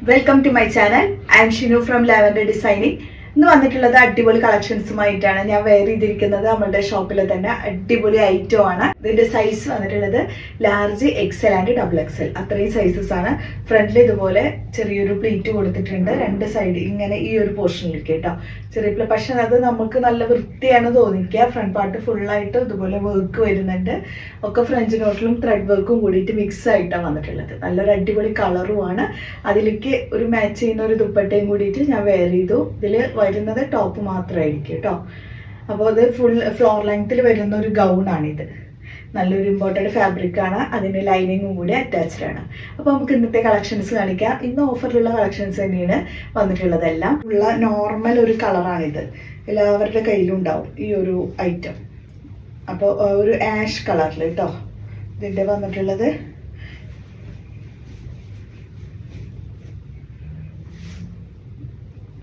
Welcome to my channel. I'm Shinu from lavender designing. ഇന്ന് വന്നിട്ടുള്ളത് അടിപൊളി കളക്ഷൻസുമായിട്ടാണ്. ഞാൻ വെയർ ചെയ്തിരിക്കുന്നത് നമ്മളുടെ ഷോപ്പിലെ തന്നെ അടിപൊളി ഐറ്റം ആണ്. ഇതിന്റെ സൈസ് വന്നിട്ടുള്ളത് large, Excel and double XL, അത്രയും സൈസസ് ആണ്. ഫ്രണ്ടിൽ ഇതുപോലെ ചെറിയൊരു പ്ലീറ്റ് കൊടുത്തിട്ടുണ്ട്, രണ്ട് സൈഡ് ഇങ്ങനെ ഈ ഒരു പോർഷനിലേക്ക് കേട്ടോ ചെറിയ. പക്ഷെ അത് നമുക്ക് നല്ല വൃത്തിയാണ് തോന്നിക്കുക. ഫ്രണ്ട് പാർട്ട് ഫുള്ളായിട്ട് ഇതുപോലെ വർക്ക് വരുന്നുണ്ട്. ഒക്കെ ഫ്രഞ്ച് നോട്ടിലും ത്രെഡ് വർക്കും കൂടിയിട്ട് മിക്സ് ആയിട്ടാണ് വന്നിട്ടുള്ളത്. നല്ലൊരു അടിപൊളി കളറുമാണ്. അതിലേക്ക് ഒരു മാച്ച് ചെയ്യുന്ന ഒരു ദുപ്പട്ടയും കൂടിയിട്ട് ഞാൻ വെയർ ചെയ്തു. ഇതിൽ വരുന്നത് ടോപ്പ് മാത്രമായിരിക്കും കേട്ടോ. അപ്പോൾ അത് ഫുൾ ഫ്ലോർ ലെങ്ത്തിൽ വരുന്ന ഒരു ഗൗണാണിത്. നല്ലൊരു ഇമ്പോർട്ടൻറ്റ് ഫാബ്രിക് ആണ്. അതിന് ലൈനിങ്ങും കൂടി അറ്റാച്ച്ഡ് ആണ്. അപ്പോൾ നമുക്ക് ഇന്നത്തെ കളക്ഷൻസ് കാണിക്കാം. ഇന്ന് ഓഫറിലുള്ള കളക്ഷൻസ് തന്നെയാണ് വന്നിട്ടുള്ളതെല്ലാം. ഉള്ള നോർമൽ ഒരു കളറാണിത്. എല്ലാവരുടെ കയ്യിലും ഉണ്ടാവും ഈ ഒരു ഐറ്റം. അപ്പോൾ ഒരു ആഷ് കളറിൽ കേട്ടോ ഇതിൻ്റെ വന്നിട്ടുള്ളത്.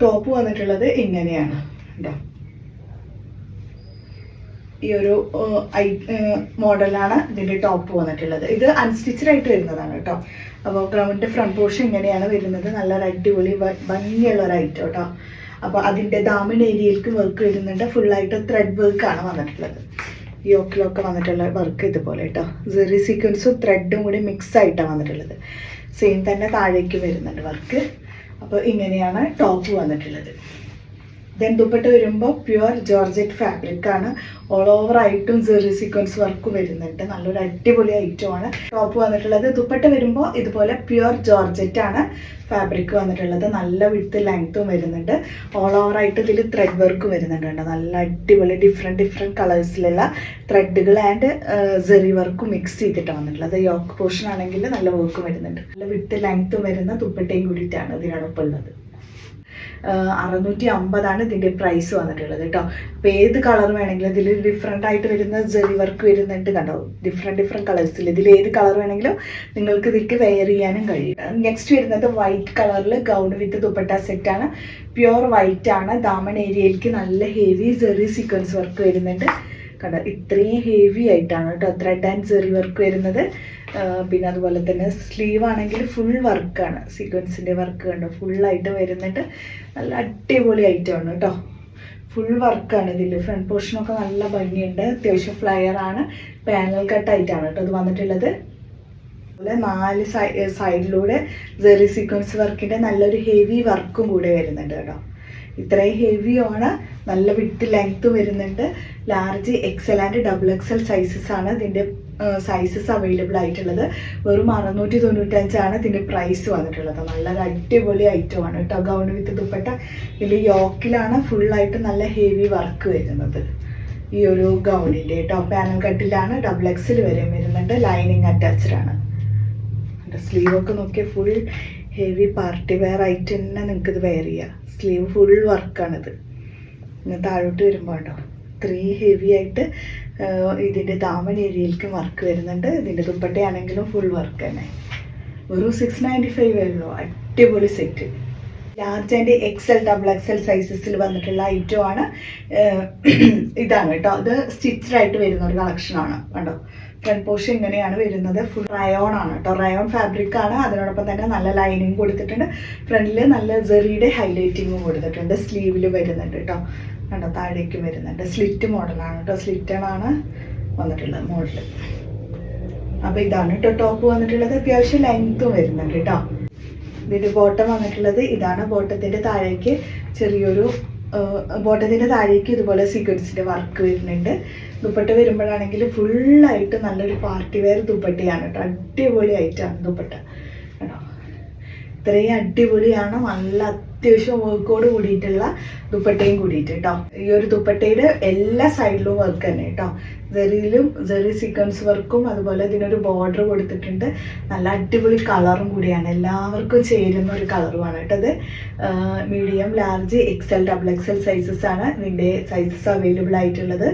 ടോപ്പ് വന്നിട്ടുള്ളത് ഇങ്ങനെയാണ് കേട്ടോ. ഈ ഒരു മോഡലാണ് ഇതിൻ്റെ ടോപ്പ് വന്നിട്ടുള്ളത്. ഇത് അൺസ്റ്റിച്ചഡ് ആയിട്ട് വരുന്നതാണ് കേട്ടോ. അപ്പോൾ ഗ്രൗണ്ടിൻ്റെ ഫ്രണ്ട് പോർഷൻ ഇങ്ങനെയാണ് വരുന്നത്. നല്ലൊരു അടിപൊളി ഭംഗിയുള്ള ഒരു ഐറ്റം കേട്ടോ. അപ്പോൾ അതിൻ്റെ ദാമൻ ഏരിയയിലേക്ക് വർക്ക് വരുന്നുണ്ട്. ഫുള്ളായിട്ട് ത്രെഡ് വർക്കാണ് വന്നിട്ടുള്ളത്. യോക്കിലൊക്കെ വന്നിട്ടുള്ള വർക്ക് ഇതുപോലെ കേട്ടോ. സെറി സീക്വൻസും ത്രെഡും കൂടി മിക്സ് ആയിട്ടാണ് വന്നിട്ടുള്ളത്. സെയിം തന്നെ താഴേക്ക് വരുന്നുണ്ട് വർക്ക്. അപ്പോൾ ഇങ്ങനെയാണ് ടോപ്പ് വന്നിട്ടുള്ളത്. ദെൻ ദുപ്പട്ട വരുമ്പോൾ പ്യുവർ ജോർജറ്റ് ഫാബ്രിക് ആണ്. ഓൾ ഓവർ ആയിട്ടും സെറി സീക്വൻസ് വർക്ക് വരുന്നുണ്ട്. നല്ലൊരു അടിപൊളി ഐറ്റമാണ് ടോപ്പ് വന്നിട്ടുള്ളത്. ദുപ്പട്ട വരുമ്പോൾ ഇതുപോലെ പ്യുവർ ജോർജറ്റ് ആണ് ഫാബ്രിക് വന്നിട്ടുള്ളത്. നല്ല വിഡ്ത്ത് ലെങ്ത്തും വരുന്നുണ്ട്. ഓൾ ഓവർ ആയിട്ട് ഇതിൽ ത്രെഡ് വർക്ക് വരുന്നുണ്ട് കേട്ടോ. നല്ല അടിപൊളി ഡിഫറെൻറ്റ് കളേഴ്സിലുള്ള ത്രെഡുകൾ ആൻഡ് സെറി വർക്കും മിക്സ് ചെയ്തിട്ടാണ് വന്നിട്ടുള്ളത്. യോക്ക് പോർഷൻ ആണെങ്കിൽ നല്ല വർക്കും വരുന്നുണ്ട്. നല്ല വിഡ്ത്ത് ലെങ്ത്തും വരുന്ന ദുപ്പട്ടയും കൂടിയിട്ടാണ് ഇതിനോടൊപ്പം ഉള്ളത്. 650 ഇതിൻ്റെ പ്രൈസ് വന്നിട്ടുള്ളത് കേട്ടോ. അപ്പോൾ ഏത് കളർ വേണമെങ്കിലും ഇതിൽ ഡിഫറെൻ്റ് ആയിട്ട് വരുന്ന ജെറി വർക്ക് വരുന്നുണ്ട് കണ്ടോ. ഡിഫറെൻറ്റ് കളേഴ്സിൽ ഇതിൽ ഏത് കളർ വേണമെങ്കിലും നിങ്ങൾക്ക് ഇതിലേക്ക് വെയർ ചെയ്യാനും കഴിയും. നെക്സ്റ്റ് വരുന്നത് വൈറ്റ് കളറിൽ ഗൗൺ വിത്ത് ദുപ്പട്ട സെറ്റാണ്. പ്യുവർ വൈറ്റ് ആണ്. ദാമൻ ഏരിയയിലേക്ക് നല്ല ഹെവി ജെറി സീക്വൻസ് വർക്ക് വരുന്നുണ്ട് കണ്ടോ. ഇത്രയും ഹെവി ആയിട്ടാണ് കേട്ടോ ത്രെഡ് ആൻഡ് ജെറി വർക്ക് വരുന്നത്. പിന്നെ അതുപോലെ തന്നെ സ്ലീവ് ആണെങ്കിൽ ഫുൾ വർക്കാണ്. സീക്വൻസിൻ്റെ വർക്ക് കണ്ടോ ഫുള്ളായിട്ട് വരുന്നുണ്ട്. നല്ല അടിപൊളി ഐറ്റമാണ് കേട്ടോ. ഫുൾ വർക്കാണ് ഇതിൽ. ഫ്രണ്ട് പോർഷനൊക്കെ നല്ല ഭംഗിയുണ്ട്. അത്യാവശ്യം ഫ്ലയർ ആണ്. പാനൽ കട്ടായിട്ടാണ് കേട്ടോ ഇത് വന്നിട്ടുള്ളത്. അതുപോലെ 4 സൈഡിലൂടെ ജെറി സീക്വൻസ് വർക്കിൻ്റെ നല്ലൊരു ഹെവി വർക്കും കൂടെ വരുന്നുണ്ട് കേട്ടോ. ഇത്രയും ഹെവിയാണ്. നല്ല വിഡ്ത്ത് ലെങ്ത്ത് വരുന്നുണ്ട്. Large, Excel and double XL sizes ആണ് ഇതിൻ്റെ സൈസസ് അവൈലബിൾ ആയിട്ടുള്ളത്. വെറും 695 ഇതിൻ്റെ പ്രൈസ് വന്നിട്ടുള്ളത്. നല്ലൊരു അടിപൊളി ഐറ്റമാണ് കേട്ടോ. Gown with dupatta. ഇതിൽ യോക്കിലാണ് ഫുള്ളായിട്ട് നല്ല ഹെവി വർക്ക് വരുന്നത് ഈ ഒരു ഗൗണിൻ്റെ കേട്ടോ. പാനൽ കട്ടിലാണ്. ഡബിൾ എക്സൽ വരെ വരുന്നുണ്ട്. ലൈനിങ് അറ്റാച്ച്ഡ് ആണ്. സ്ലീവൊക്കെ നോക്കിയാൽ ഫുൾ ഹെവി പാർട്ടി വെയർ ആയിട്ട് തന്നെ നിങ്ങൾക്ക് ഇത് വെയർ ചെയ്യാം. സ്ലീവ് ഫുൾ വർക്കാണിത്. ഇങ്ങനെ താഴോട്ട് വരുമ്പോൾ കേട്ടോ ഇത്രയും ഹെവി ആയിട്ട് ഇതിൻ്റെ ദാമൻ ഏരിയയിലേക്ക് വർക്ക് വരുന്നുണ്ട്. ഇതിൻ്റെ ദുപ്പട്ടയാണെങ്കിലും ഫുൾ വർക്ക് തന്നെ. ഒരു 695 വരുള്ളൂ. അടിപൊളി set. Large and XL, double XL സൈസസിൽ വന്നിട്ടുള്ള ഐറ്റമാണ് ഇതാണ് കേട്ടോ. ഇത് സ്റ്റിച്ച്ഡ് ആയിട്ട് വരുന്ന ഒരു കളക്ഷനാണ് കണ്ടോ. ഫ്രണ്ട് പോർഷൻ ഇങ്ങനെയാണ് വരുന്നത്. ഫുൾ റയോൺ ആണ് കേട്ടോ. റയോൺ ഫാബ്രിക് ആണ്. അതിനോടൊപ്പം തന്നെ നല്ല ലൈനിങ് കൊടുത്തിട്ടുണ്ട്. ഫ്രണ്ടിൽ നല്ല ജെറിയുടെ ഹൈലൈറ്റിങ്ങും കൊടുത്തിട്ടുണ്ട്. സ്ലീവിൽ വരുന്നുണ്ട് കേട്ടോ കണ്ടോ. താഴേക്ക് വരുന്നുണ്ട്. സ്ലിറ്റ് മോഡലാണ് കേട്ടോ. സ്ലിറ്റണാണ് വന്നിട്ടുള്ളത് മോഡൽ. അപ്പോൾ ഇതാണ് കേട്ടോ ടോപ്പ് വന്നിട്ടുള്ളത്. അത്യാവശ്യം ലെങ്ത്തും വരുന്നുണ്ട് കേട്ടോ. ഇതിൻ്റെ ബോട്ടം വന്നിട്ടുള്ളത് ഇതാണ്. ബോട്ടത്തിൻ്റെ താഴേക്ക് ചെറിയൊരു ബോട്ടത്തിൻ്റെ താഴേക്ക് ഇതുപോലെ സീക്വൻസിൻ്റെ വർക്ക് വരുന്നുണ്ട്. ദുപ്പട്ട വരുമ്പോഴാണെങ്കിൽ ഫുള്ളായിട്ട് നല്ലൊരു പാർട്ടി വെയർ ദുപ്പട്ടയാണ് കേട്ടോ. അടിപൊളി ആയിട്ടാണ് ദുപ്പട്ട കേട്ടോ. ഇത്രയും അടിപൊളിയാണ്. നല്ല അത്യാവശ്യം വർക്കോട് കൂടിയിട്ടുള്ള ദുപ്പട്ടയും കൂടിയിട്ട് കേട്ടോ. ഈ ഒരു ദുപ്പട്ടയുടെ എല്ലാ സൈഡിലും വർക്ക് തന്നെ കേട്ടോ. ജെറിയിലും ജെറി സീക്വൻസ് വർക്കും അതുപോലെ ഇതിനൊരു ബോർഡർ കൊടുത്തിട്ടുണ്ട്. നല്ല അടിപൊളി കളറും കൂടിയാണ്. എല്ലാവർക്കും ചേരുന്ന ഒരു കളറുമാണ് കേട്ടോ. ഇത് medium, large, XL, double XL sizes ആണ് ഇതിൻ്റെ സൈസസ് അവൈലബിൾ ആയിട്ടുള്ളത്.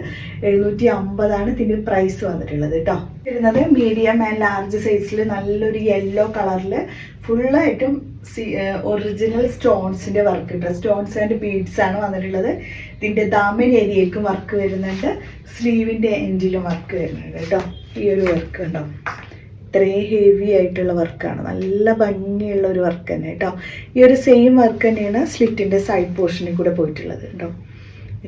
750 ഇതിൻ്റെ പ്രൈസ് വന്നിട്ടുള്ളത് കേട്ടോ. വരുന്നത് മീഡിയം ആൻഡ് ലാർജ് സൈസിൽ നല്ലൊരു യെല്ലോ കളറിൽ ഫുള്ളായിട്ടും ഒറിജിനൽ സ്റ്റോൺസിൻ്റെ വർക്ക് കേട്ടോ. സ്റ്റോൺസ് ആൻഡ് ബീഡ്സ് ആണ് വന്നിട്ടുള്ളത്. ഇതിൻ്റെ ദാമൻ ഏരിയയിലേക്കും വർക്ക് വരുന്നുണ്ട്. സ്ലീവിൻ്റെ എൻഡിലും വർക്ക് വരുന്നുണ്ട് കേട്ടോ. ഈ ഒരു വർക്ക് ഉണ്ടോ ഇത്രയും ഹെവി ആയിട്ടുള്ള വർക്കാണ്, നല്ല ഭംഗിയുള്ള ഒരു വർക്ക് തന്നെ കേട്ടോ. ഈ ഒരു സെയിം വർക്ക് തന്നെയാണ് സ്ലിറ്റിൻ്റെ സൈഡ് പോർഷനിൽ കൂടെ പോയിട്ടുള്ളത് കേട്ടോ.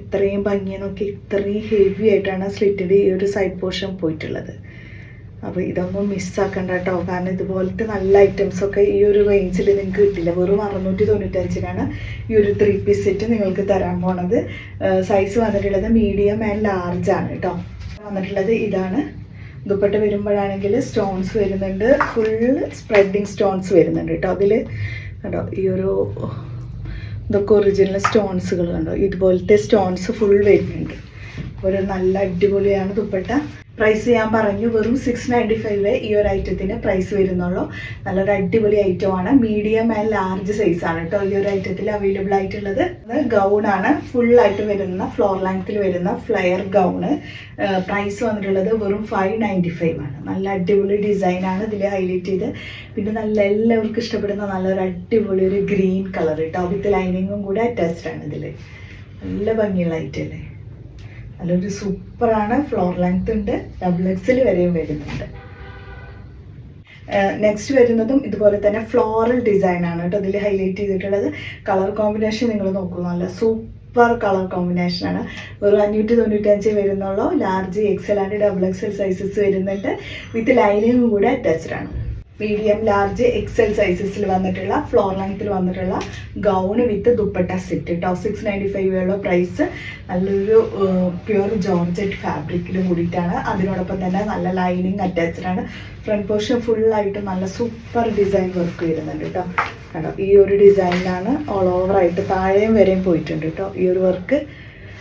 ഇത്രയും ഭംഗി നോക്കി, ഇത്രയും ഹെവി ആയിട്ടാണ് സ്ലിറ്റിൻ്റെ ഈ ഒരു സൈഡ് പോർഷൻ പോയിട്ടുള്ളത്. അപ്പോൾ ഇതൊന്നും മിസ്സാക്കണ്ട കേട്ടോ, കാരണം ഇതുപോലത്തെ നല്ല ഐറ്റംസൊക്കെ ഈ ഒരു റേഞ്ചിൽ നിങ്ങൾക്ക് കിട്ടില്ല. വെറും 695-നാണ് ഈ ഒരു 3 പീസ് സെറ്റ് നിങ്ങൾക്ക് തരാൻ പോണത്. സൈസ് വന്നിട്ടുള്ളത് മീഡിയം ആൻഡ് ലാർജ് ആണ് കേട്ടോ. വന്നിട്ടുള്ളത് ഇതാണ്. ദുപ്പട്ട വരുമ്പോഴാണെങ്കിൽ സ്റ്റോൺസ് വരുന്നുണ്ട്, ഫുൾ സ്പ്രെഡിങ് സ്റ്റോൺസ് വരുന്നുണ്ട് കേട്ടോ. അതിൽ കേട്ടോ ഈ ഒരു ഇതൊക്കെ ഒറിജിനൽ സ്റ്റോൺസുകൾ കണ്ടോ, ഇതുപോലത്തെ സ്റ്റോൺസ് ഫുൾ വരുന്നുണ്ട്. ഒരു നല്ല അടിപൊളിയാണ് ദുപ്പട്ട. പ്രൈസ് ഞാൻ പറഞ്ഞു, വെറും 695 ഈ ഒരു ഐറ്റത്തിന് പ്രൈസ് വരുന്നുള്ളൂ. നല്ലൊരു അടിപൊളി ഐറ്റമാണ്. മീഡിയം ആൻഡ് ലാർജ് സൈസാണ് കേട്ടോ ഈ ഒരു ഐറ്റത്തിൽ അവൈലബിൾ ആയിട്ടുള്ളത്. ഗൗണാണ്, ഫുള്ളായിട്ട് വരുന്ന ഫ്ലോർ ലെങ്ത്തിൽ വരുന്ന ഫ്ലെയർ ഗൗണ്. പ്രൈസ് വന്നിട്ടുള്ളത് വെറും 595 ആണ്. നല്ല അടിപൊളി ഡിസൈനാണ് ഇതിൽ ഹൈലൈറ്റ് ചെയ്ത്. പിന്നെ നല്ല എല്ലാവർക്കും ഇഷ്ടപ്പെടുന്ന നല്ലൊരു അടിപൊളി ഒരു ഗ്രീൻ കളർ കേട്ടോ, വിത്ത് ലൈനിങ്ങും കൂടെ അറ്റാച്ച്ഡ് ആണ് ഇതിൽ. നല്ല ഭംഗിയുള്ള ഐറ്റം അല്ലേ, നല്ലൊരു സൂപ്പറാണ്. ഫ്ലോർ ലെങ്ത് ഉണ്ട്, XXL വരെയും വരുന്നുണ്ട്. നെക്സ്റ്റ് വരുന്നതും ഇതുപോലെ തന്നെ ഫ്ലോറൽ ഡിസൈൻ ആണ് കേട്ടോ ഇതിൽ ഹൈലൈറ്റ് ചെയ്തിട്ടുള്ളത്. കളർ കോമ്പിനേഷൻ നിങ്ങൾ നോക്കൂ, നല്ല സൂപ്പർ കളർ കോമ്പിനേഷനാണ്. വെറും 595 വരുന്നുള്ളൂ. Large, XL and XXL sizes വരുന്നുണ്ട്, വിത്ത് ലൈനിങ്ങും കൂടെ അറ്റാച്ച്ഡ് ആണ്. മീഡിയം, ലാർജ്, XL സൈസസിൽ വന്നിട്ടുള്ള ഫ്ലോർ ലെങ്ത്തിൽ വന്നിട്ടുള്ള ഗൗണ് വിത്ത് ദുപ്പട്ട സെറ്റ് കേട്ടോ. 695 ഉള്ള പ്രൈസ്. നല്ലൊരു പ്യുവർ ജോർജറ്റ് ഫാബ്രിക്കിൽ കൂടിയിട്ടാണ്. അതിനോടൊപ്പം തന്നെ നല്ല ലൈനിങ് അറ്റാച്ച്ഡ് ആണ്. ഫ്രണ്ട് പോർഷൻ ഫുള്ളായിട്ട് നല്ല സൂപ്പർ ഡിസൈൻ വർക്ക് വരുന്നുണ്ട് കേട്ടോ. കേട്ടോ ഈ ഒരു ഡിസൈനിലാണ് ഓൾ ഓവറായിട്ട് താഴെയും വരെയും പോയിട്ടുണ്ട് കേട്ടോ ഈ ഒരു വർക്ക്.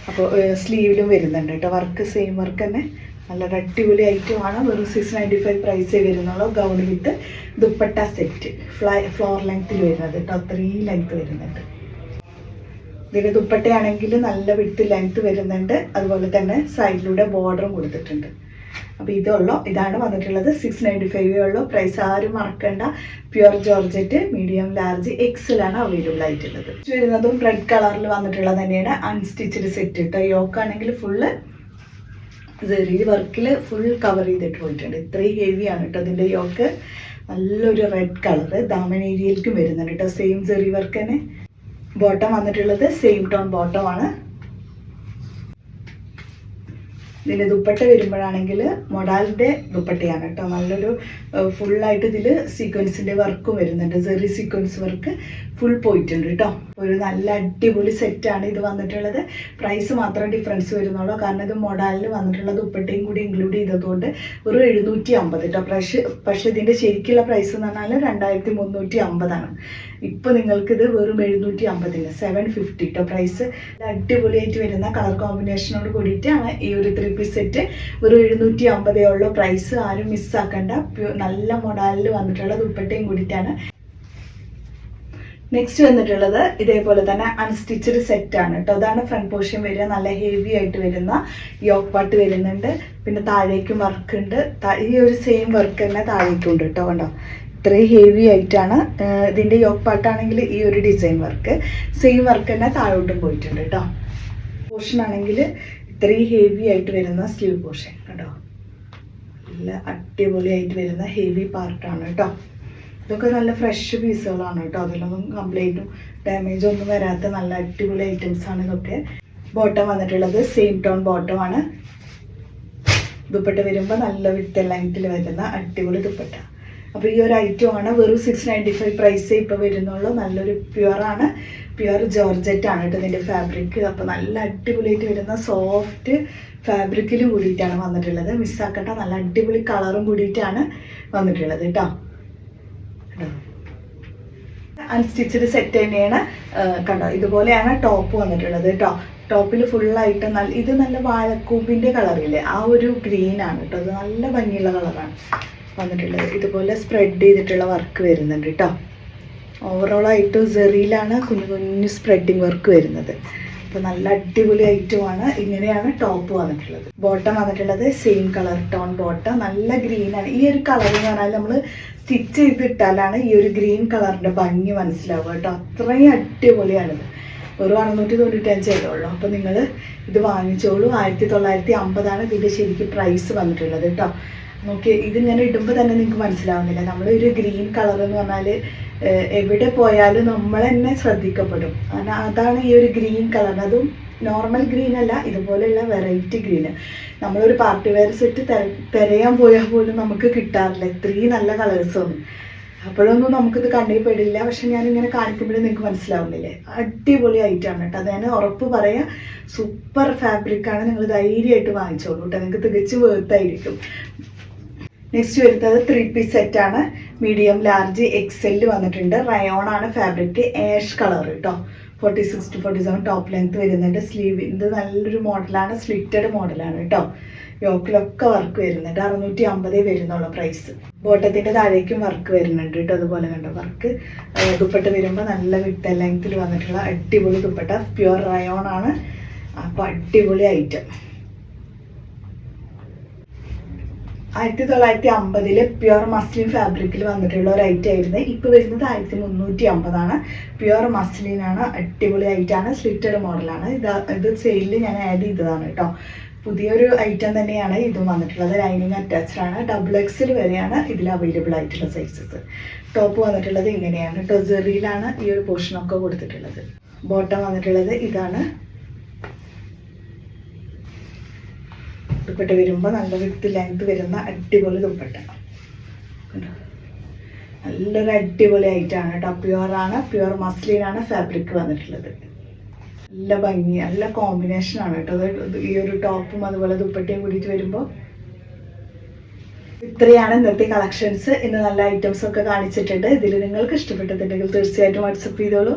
അപ്പോൾ സ്ലീവിലും വരുന്നുണ്ട് കേട്ടോ വർക്ക്, സെയിം വർക്ക് തന്നെ. നല്ലൊരു അടിപൊളി ഐറ്റമാണ്. വെറും 695 പ്രൈസേ വരുന്നുള്ളൂ. Gown with dupatta set, floor ലെങ്ത്തിൽ വരുന്നത് കേട്ടോ. 3 ലെങ്ത് വരുന്നുണ്ട്. ഇതിൻ്റെ ദുപ്പട്ടയാണെങ്കിൽ നല്ല വിട്ട് ലെങ്ത് വരുന്നുണ്ട്. അതുപോലെ തന്നെ സൈഡിലൂടെ ബോർഡറും കൊടുത്തിട്ടുണ്ട്. അപ്പോൾ ഇതാണ് വന്നിട്ടുള്ളത്. 695 ഉള്ളൂ പ്രൈസ്. ആരും മറക്കണ്ട. Pure georgette, medium, large, XL ആണ് അവൈലബിൾ ആയിട്ടുള്ളത്. വരുന്നതും റെഡ് കളറിൽ വന്നിട്ടുള്ളത് തന്നെയാണ്. അൺസ്റ്റിച്ചഡ് സെറ്റ് കേട്ടോ. യോക്കാണെങ്കിൽ ഫുള്ള് സെറി വർക്കിൽ ഫുൾ കവർ ചെയ്തിട്ട് പോയിട്ടുണ്ട്. ഇത്രയും ഹെവിയാണ് കേട്ടോ അതിൻ്റെ യോക്ക്. നല്ലൊരു റെഡ് കളർ ദാമൻ ഏരിയയിലേക്കും വരുന്നുണ്ട് കേട്ടോ. സെയിം സെറി വർക്ക് തന്നെ. ബോട്ടം വന്നിട്ടുള്ളത് സെയിം ടോൺ ബോട്ടമാണ്. ഇതിൻ്റെ ദുപ്പട്ട വരുമ്പോഴാണെങ്കിൽ മൊഡാലിൻ്റെ ദുപ്പട്ടയാണ് കേട്ടോ. നല്ലൊരു ഫുള്ളായിട്ട് ഇതിൽ സീക്വൻസിൻ്റെ വർക്കും വരുന്നുണ്ട്. സെറി സീക്വൻസ് വർക്ക് ഫുൾ പോയിട്ടുണ്ട് കേട്ടോ. ഒരു നല്ല അടിപൊളി സെറ്റാണ് ഇത് വന്നിട്ടുള്ളത്. പ്രൈസ് മാത്രം ഡിഫറൻസ് വരുന്നുള്ളൂ, കാരണം ഇത് മൊഡാലിൽ വന്നിട്ടുള്ള ദുപ്പട്ടയും കൂടി ഇൻക്ലൂഡ് ചെയ്തതുകൊണ്ട് ഒരു 750 കേട്ടോ. പക്ഷേ ഇതിൻ്റെ ശരിക്കുള്ള പ്രൈസ് എന്ന് പറഞ്ഞാൽ 2350 ആണ്. ഇപ്പോൾ നിങ്ങൾക്കിത് വെറും 750, 750 കേട്ടോ പ്രൈസ്. അടിപൊളിയായിട്ട് വരുന്ന കളർ കോമ്പിനേഷനോട് കൂടിയിട്ടാണ് ഈ ഒരു 3 പീസ് സെറ്റ്. വെറും 750 ഉള്ള പ്രൈസ്. ആരും മിസ്സാക്കണ്ട. നല്ല മൊഡാലിൽ വന്നിട്ടുള്ള ദുപ്പട്ടയും കൂടിയിട്ടാണ്. നെക്സ്റ്റ് വന്നിട്ടുള്ളത് ഇതേപോലെ തന്നെ അൺസ്റ്റിച്ചഡ് സെറ്റാണ് കേട്ടോ. അതാണ് ഫ്രണ്ട് പോർഷൻ വരിക. നല്ല ഹെവി ആയിട്ട് വരുന്ന യോക്ക് പാർട്ട് വരുന്നുണ്ട്. പിന്നെ താഴേക്കും വർക്ക് ഉണ്ട്. ഈ ഒരു സെയിം വർക്ക് തന്നെ താഴേക്കും ഉണ്ട് കേട്ടോ. കണ്ടോ ഇത്രയും ഹെവി ആയിട്ടാണ്. ഇതിൻ്റെ യോക്ക് പാർട്ടാണെങ്കിൽ ഈ ഒരു ഡിസൈൻ വർക്ക്, സെയിം വർക്ക് തന്നെ താഴോട്ടും പോയിട്ടുണ്ട് കേട്ടോ. പോർഷൻ ആണെങ്കിൽ ഇത്രയും ഹെവി ആയിട്ട് വരുന്ന സ്ലീവ് പോർഷൻ കേട്ടോ. നല്ല അടിപൊളിയായിട്ട് വരുന്ന ഹെവി പാർട്ടാണ് കേട്ടോ. ഇതൊക്കെ നല്ല ഫ്രഷ് പീസുകളാണ് കേട്ടോ. അതിലൊന്നും കംപ്ലൈൻറ്റും ഡാമേജ് ഒന്നും വരാത്ത നല്ല അടിപൊളി ഐറ്റംസ് ആണ് ഇതൊക്കെ. ബോട്ടം വന്നിട്ടുള്ളത് സെയിം ടോൺ ബോട്ടമാണ്. ദുപ്പട്ട വരുമ്പോൾ നല്ല വിത്ത് ലെങ്ത്തിൽ വരുന്ന അടിപൊളി ദുപ്പട്ട. അപ്പോൾ ഈ ഒരു ഐറ്റമാണ്. വെറും 695 പ്രൈസേ ഇപ്പോൾ വരുന്നുള്ളൂ. നല്ലൊരു പ്യുവറാണ്, പ്യുവർ ജോർജറ്റ് ആണ് കേട്ടോ ഇതിൻ്റെ ഫാബ്രിക്. അപ്പോൾ നല്ല അടിപൊളിയായിട്ട് വരുന്ന സോഫ്റ്റ് ഫാബ്രിക്കിൽ കൂടിയിട്ടാണ് വന്നിട്ടുള്ളത്. മിസ്സാക്കണ്ട. നല്ല അടിപൊളി കളറും കൂടിയിട്ടാണ് വന്നിട്ടുള്ളത് കേട്ടോ. അൺസ്റ്റിച്ചഡ് സെറ്റ് തന്നെയാണ് കണ്ടോ. ഇതുപോലെയാണ് ടോപ്പ് വന്നിട്ടുള്ളത് കേട്ടോ. ടോപ്പിൽ ഫുള്ളായിട്ട് ഇത് നല്ല വാഴക്കൂമ്പിൻ്റെ കളറില്ലേ, ആ ഒരു ഗ്രീനാണ് കേട്ടോ. അത് നല്ല ഭംഗിയുള്ള കളറാണ് വന്നിട്ടുള്ളത്. ഇതുപോലെ സ്പ്രെഡ് ചെയ്തിട്ടുള്ള വർക്ക് വരുന്നുണ്ട് കേട്ടോ. ഓവറോളായിട്ട് സെറിയിലാണ് കുഞ്ഞു കുഞ്ഞു സ്പ്രെഡിങ് വർക്ക് വരുന്നത്. അപ്പോൾ നല്ല അടിപൊളി ഐറ്റമാണ്. ഇങ്ങനെയാണ് ടോപ്പ് വന്നിട്ടുള്ളത്. ബോട്ടം വന്നിട്ടുള്ളത് സെയിം കളർ ടോൺ ബോട്ടം. നല്ല ഗ്രീനാണ്. ഈ ഒരു കളർ എന്ന് പറഞ്ഞാൽ നമ്മൾ സ്റ്റിച്ച് ചെയ്തിട്ടാലാണ് ഈ ഒരു ഗ്രീൻ കളറിൻ്റെ ഭംഗി മനസ്സിലാവുക കേട്ടോ. അത്രയും അടിപൊളിയാണിത്. ഒരു 695 ഉള്ളൂ. അപ്പോൾ നിങ്ങൾ ഇത് വാങ്ങിച്ചോളൂ. 1950 ഇതിൻ്റെ ശരിക്കും പ്രൈസ് വന്നിട്ടുള്ളത് കേട്ടോ. നോക്കി ഇതിങ്ങനെ ഇടുമ്പോൾ തന്നെ നിങ്ങൾക്ക് മനസ്സിലാവുന്നില്ല, നമ്മളൊരു ഗ്രീൻ കളർ എന്ന് പറഞ്ഞാൽ എവിടെ പോയാലും നമ്മൾ തന്നെ ശ്രദ്ധിക്കപ്പെടും. കാരണം അതാണ് ഈ ഒരു ഗ്രീൻ കളർ. അതും നോർമൽ ഗ്രീൻ അല്ല, ഇതുപോലെയുള്ള വെറൈറ്റി ഗ്രീന്. നമ്മളൊരു പാർട്ടി വെയർ സെറ്റ് തിരയാൻ പോയാൽ പോലും നമുക്ക് കിട്ടാറില്ല ഇത്രയും നല്ല കളേഴ്സൊന്നും. അപ്പോഴൊന്നും നമുക്കിത് കണ്ണിൽ പെടില്ല. പക്ഷെ ഞാനിങ്ങനെ കാണിക്കുമ്പോഴേ നിങ്ങൾക്ക് മനസ്സിലാവുന്നില്ലേ, അടിപൊളി ഐറ്റമാണ് കേട്ടോ. അത് ഞാൻ ഉറപ്പ് പറയാം, സൂപ്പർ ഫാബ്രിക്കാണ്. നിങ്ങൾ ധൈര്യമായിട്ട് വാങ്ങിച്ചോളൂ കേട്ടോ, നിങ്ങൾക്ക് തികച്ചും വേർത്തായിരിക്കും. നെക്സ്റ്റ് വരുന്നത് 3 പീസ് സെറ്റാണ്. മീഡിയം, ലാർജ്, എക്സെല് വന്നിട്ടുണ്ട്. റയോൺ ആണ് ഫാബ്രിക്, ആഷ് കളർ കേട്ടോ. 46 to 47 ടോപ്പ് ലെങ്ത് വരുന്നുണ്ട്. സ്ലീവ് ഇത് നല്ലൊരു മോഡലാണ്, സ്ലിറ്റഡ് മോഡലാണ് കേട്ടോ. യോക്കിലൊക്കെ വർക്ക് വരുന്നുണ്ട്. 650 വരുന്നുള്ള പ്രൈസ്. ബോട്ടത്തിൻ്റെ താഴേക്കും വർക്ക് വരുന്നുണ്ട് കേട്ടോ. അതുപോലെ കണ്ടോ വർക്ക്. ദുപ്പട്ട വരുമ്പോൾ നല്ല വിട്ട് ലെങ്ത്തിൽ വന്നിട്ടുള്ള അടിപൊളി ദുപ്പട്ട. പ്യുവർ റയോൺ ആണ്. അപ്പോൾ അടിപൊളി ഐറ്റം. 1950 പ്യുവർ മസ്ലിൻ ഫാബ്രിക്കിൽ വന്നിട്ടുള്ള ഒരു ഐറ്റം ആയിരുന്നു. ഇപ്പോൾ വരുന്നത് 1350 പ്യുവർ മസ്ലിനാണ്. അടിപൊളി ഐറ്റമാണ്. സ്ലിറ്റഡ് മോഡലാണ്. ഇത് സെയിലിൽ ഞാൻ ആഡ് ചെയ്തതാണ് കേട്ടോ. പുതിയൊരു ഐറ്റം തന്നെയാണ് ഇതും വന്നിട്ടുള്ളത്. ലൈനിങ് അറ്റാച്ച്ഡ് ആണ്. XXL വരെയാണ് ഇതിൽ അവൈലബിൾ ആയിട്ടുള്ള സൈസസ്. ടോപ്പ് വന്നിട്ടുള്ളത് ഇങ്ങനെയാണ് കേട്ടോ. ജെറിയിലാണ് ഈ ഒരു പോർഷനൊക്കെ കൊടുത്തിട്ടുള്ളത്. ബോട്ടം വന്നിട്ടുള്ളത് ഇതാണ്. ദുപ്പട്ട വരുമ്പോൾ നല്ല വിത്ത് ലെങ്ത് വരുന്ന അടിപൊളി ദുപ്പട്ട. നല്ലൊരു അടിപൊളി ഐറ്റമാണ് കേട്ടോ. പ്യുവറാണ്, പ്യുവർ മസ്ലിനാണ് ഫാബ്രിക് വന്നിട്ടുള്ളത്. നല്ല ഭംഗി, നല്ല കോമ്പിനേഷനാണ് കേട്ടോ. അത് ഈ ഒരു ടോപ്പും അതുപോലെ ദുപ്പട്ടയും കൂടിയിട്ട് വരുമ്പോൾ. ഇത്രയാണ് ഇന്നത്തെ കളക്ഷൻസ്. ഇന്ന് നല്ല ഐറ്റംസ് ഒക്കെ കാണിച്ചിട്ടുണ്ട്. ഇതിൽ നിങ്ങൾക്ക് ഇഷ്ടപ്പെട്ടിട്ടുണ്ടെങ്കിൽ തീർച്ചയായിട്ടും വാട്സപ്പ് ചെയ്തോളൂ.